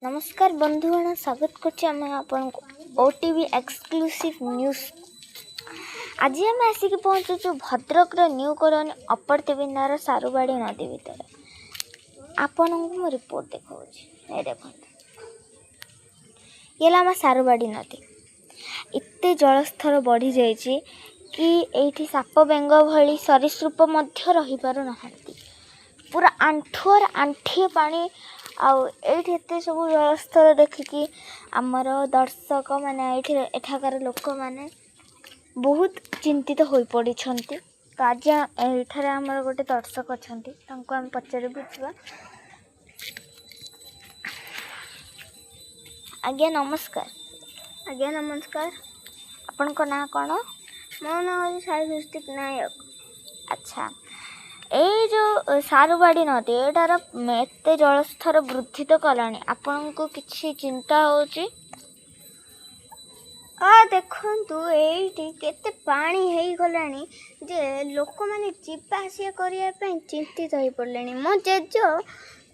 नमस्कार बंधुगण स्वागत कर ओटीवी एक्सक्लूसिव न्यूज। आज आम आसिक पहुँचुचु भद्रक न्यू कॉलोनी अपर तेबिंदार सारुबाड़ी नदी भितर। आपण को रिपोर्ट देखा देख ये आम सारुबाड़ी नदी एते जलस्तर बढ़ी जाइए कि एठी साप बेंग भली सरीसृप मध्य रही पारु नहांती। पूरा आंठुर आंठिए पानी आउठी एत सब जलस्तर देखिकी आमर दर्शक माने एठाकार लोक माने बहुत चिंतित हो पड़ी। तो आज एठार आमर गोटे दर्शक अच्छा आम पचार बुझा। आज्ञा नमस्कार। आज्ञा नमस्कार। आपण को ना कौन? मो ना हूँ साई सृष्टिक नायक। अच्छा, ये जो सारुबाड़ी नदी एटार एत जलस्तर वृद्धि तो कलानी, आपण को किसी चिंता होची? देखु ये पानी है गलानी जे लोक मैंने जावासिया करने चिंतित हो पड़े। मो जेज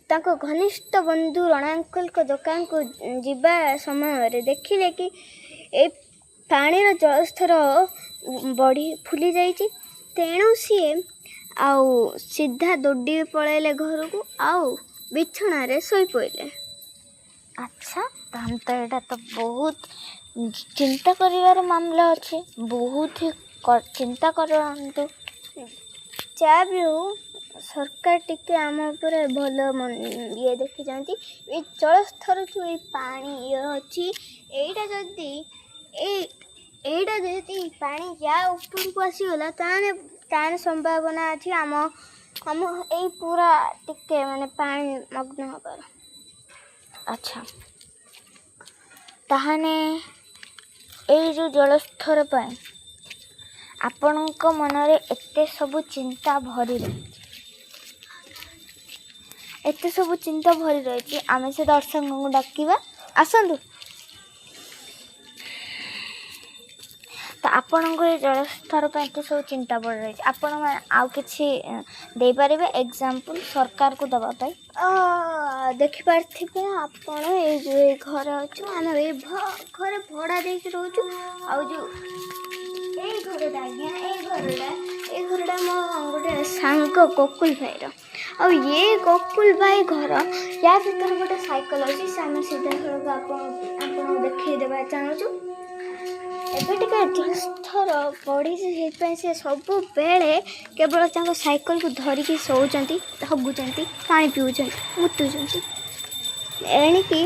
ताको घनिष्ठ बंधु रणा अंकल को दुकान को जीवा समय देखिले कि ए पानी जलस्तर बढ़ी फुली जाइए। तेणु सी सीधा दौड़ी पलैले घर को आउ बिछणारे शोई पड़े। अच्छा, तो यहाँ तो बहुत चिंता करिवार मामला अच्छे। बहुत ही चिंता करंतु। जा भी हो सरकार टिके आम उपर भल ये देखी जाती। ये जलस्तर जो ये पानी ये अच्छी एटा जदि पानी या ऊपर को आसीगला ताने संभावना अच्छी आम आम ये पूरा टिके माने पानी मग्न हबार। अच्छा, ताहाने ये जो जलस्तर पाए आपणक मनरे एते सब चिंता भरी रही, एते सब चिंता भरी रही। आमे से दर्शक को डाकिबा आसंतु। तो आपणक जलस्तर पर एते सब चिंता बढ़ रही। आपण आउ किछि दे पारिबे एग्जांपल सरकार को दबा पाई? देखि पार्थिबे आपण ए जो घर अछि आम ए घर भड़ा दे के रहउछु। आ जो ए घरडा ए घरडा मो गोटे सांग गोकुल भाई रो। आ ये गोकुल भाई घर या भीतर गोटे साइकिल अछि से आम सीधा सड़क आपण देखि देबा चाहूछु। एबे टिके जलस्तर बढ़ी से सब बेले केवल साइकिल को धरिकी शोचंती, हगुचंती, पानी पीउचंती, मुतुचंती। एणिकी